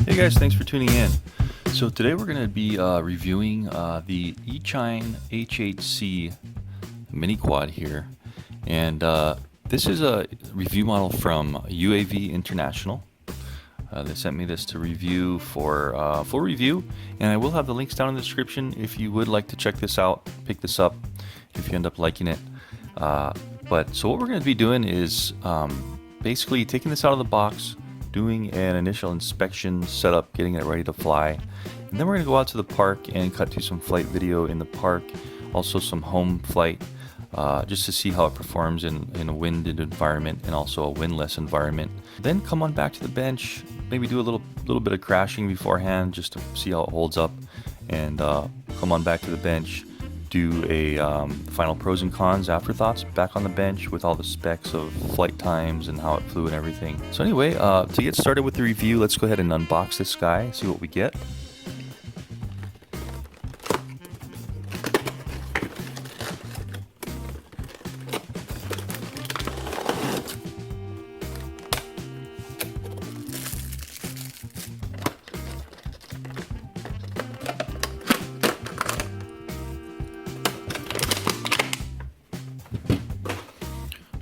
Hey guys, thanks for tuning in. So today we're going to be reviewing the Eachine HHC mini quad here, and this is a review model from UAV International. They sent me this to review for full review, and I will have the links down in the description if you would like to check this out, pick this up if you end up liking it. So what we're going to be doing is basically taking this out of the box, doing an initial inspection, setup, getting it ready to fly, and then we're going to go out to the park and cut to some flight video in the park, also some home flight, just to see how it performs in a winded environment and also a windless environment. Then come on back to the bench, maybe do a little bit of crashing beforehand just to see how it holds up, and come on back to the bench, do a final pros and cons, afterthoughts back on the bench with all the specs of flight times and how it flew and everything. So anyway, to get started with the review, let's go ahead and unbox this guy, see what we get.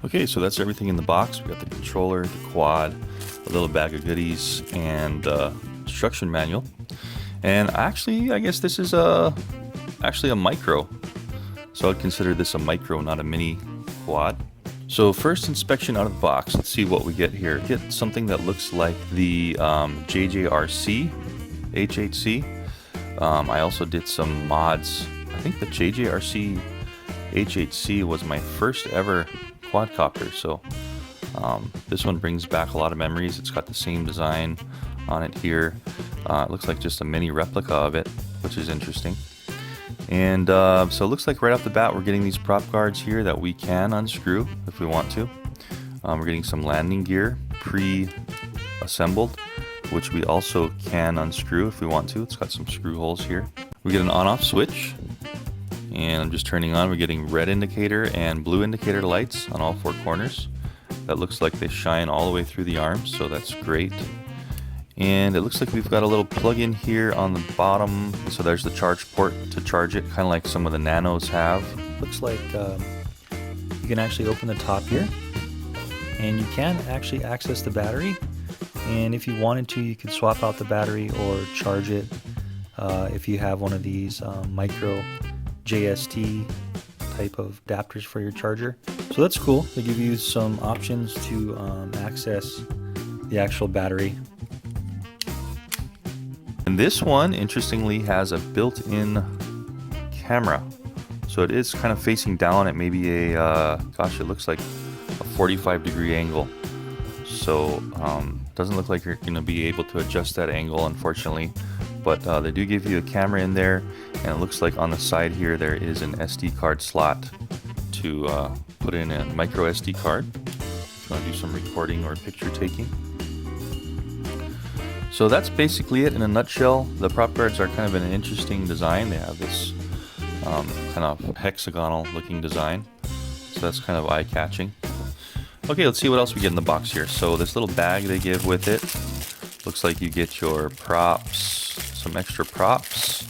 Okay, so that's everything in the box. We got the controller, the quad, a little bag of goodies, and instruction manual. And actually, I guess this is actually a micro. So I'd consider this a micro, not a mini quad. So first inspection out of the box, let's see what we get here. Get something that looks like the JJRC HHC. I also did some mods. I think the JJRC HHC was my first ever quadcopter, so this one brings back a lot of memories. It's got the same design on it here. It looks like just a mini replica of it, which is interesting. And so it looks like right off the bat we're getting these prop guards here that we can unscrew if we want to. We're getting some landing gear pre-assembled, which we also can unscrew if we want to. It's got some screw holes here. We get an on-off switch, and I'm just turning on. We're getting red indicator and blue indicator lights on all four corners. That looks like they shine all the way through the arms, so that's great. And it looks like we've got a little plug-in here on the bottom. So there's the charge port to charge it, kind of like some of the Nanos have. Looks like you can actually open the top here, and you can actually access the battery. And if you wanted to, you could swap out the battery or charge it if you have one of these micro JST type of adapters for your charger. So that's cool. They give you some options to access the actual battery. And this one, interestingly, has a built-in camera. So it is kind of facing down at maybe a, gosh, it looks like a 45-degree angle. So doesn't look like you're going to be able to adjust that angle, unfortunately. But they do give you a camera in there, and it looks like on the side here there is an SD card slot to put in a micro SD card if you want to do some recording or picture taking. So that's basically it in a nutshell. The prop guards are kind of an interesting design. They have this kind of hexagonal looking design, so that's kind of eye-catching. Okay, let's see what else we get in the box here. So this little bag they give with it, looks like you get your props, some extra props.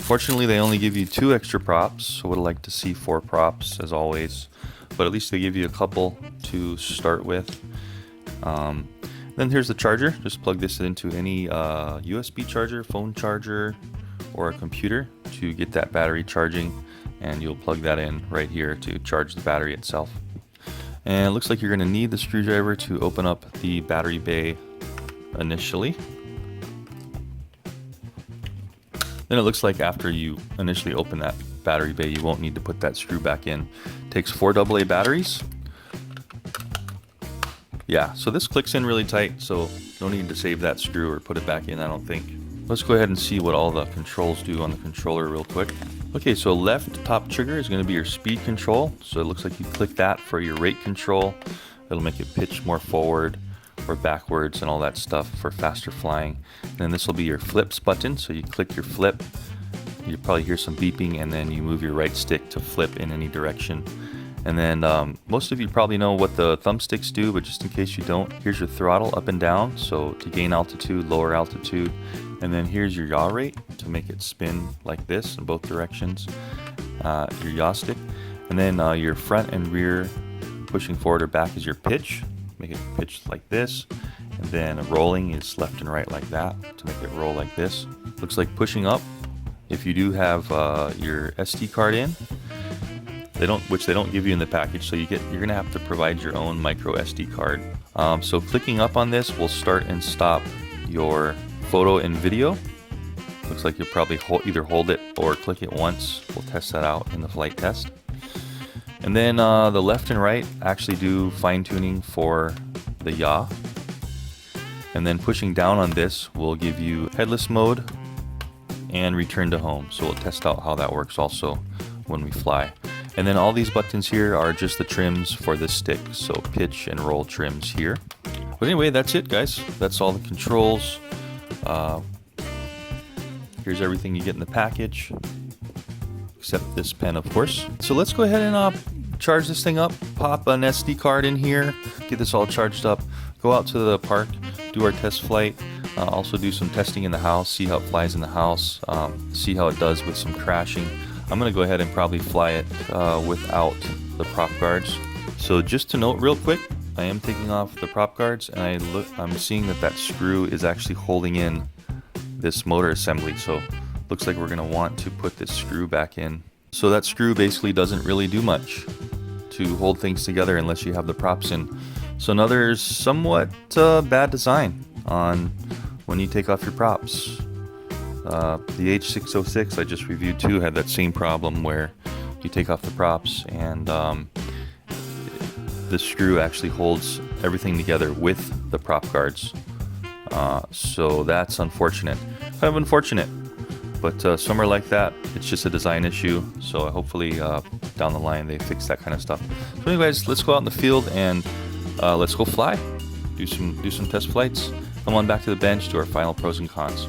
Fortunately, they only give you 2 extra props, so would like to see 4 props as always, but at least they give you a couple to start with. Then here's the charger. Just plug this into any USB charger, phone charger, or a computer to get that battery charging, and you'll plug that in right here to charge the battery itself. And it looks like you're going to need the screwdriver to open up the battery bay initially. Then it looks like after you initially open that battery bay, you won't need to put that screw back in. It takes 4 AA batteries. Yeah, so this clicks in really tight, so no need to save that screw or put it back in, I don't think. Let's go ahead and see what all the controls do on the controller real quick. Okay, so left top trigger is going to be your speed control. So it looks like you click that for your rate control. It'll make it pitch more forward or backwards and all that stuff for faster flying. And then this will be your flips button. So you click your flip, you probably hear some beeping, and then you move your right stick to flip in any direction. And then most of you probably know what the thumbsticks do, but just in case you don't, here's your throttle up and down, so to gain altitude, lower altitude. And then here's your yaw rate to make it spin like this in both directions, your yaw stick. And then your front and rear pushing forward or back is your pitch, make it pitch like this. And then rolling is left and right like that to make it roll like this. Looks like pushing up, if you do have your SD card in, which they don't give you in the package, so you're gonna have to provide your own micro SD card. So clicking up on this will start and stop your photo and video. Looks like you'll probably either hold it or click it once. We'll test that out in the flight test. And then the left and right actually do fine tuning for the yaw. And then pushing down on this will give you headless mode and return to home. So we'll test out how that works also when we fly. And then all these buttons here are just the trims for the stick, so pitch and roll trims here. But anyway, that's it, guys. That's all the controls. Here's everything you get in the package, except this pen, of course. So let's go ahead and charge this thing up, pop an SD card in here, get this all charged up, go out to the park, do our test flight, also do some testing in the house, see how it flies in the house, see how it does with some crashing. I'm going to go ahead and probably fly it without the prop guards. So just to note real quick, I am taking off the prop guards, and I'm seeing that screw is actually holding in this motor assembly. So looks like we're going to want to put this screw back in. So that screw basically doesn't really do much to hold things together unless you have the props in. So another somewhat bad design on when you take off your props. The H606 I just reviewed too had that same problem where you take off the props and the screw actually holds everything together with the prop guards. So that's unfortunate. Kind of unfortunate. But somewhere like that, it's just a design issue. So hopefully down the line they fix that kind of stuff. So anyways, let's go out in the field and let's go fly. Do some test flights. Come on back to the bench to our final pros and cons.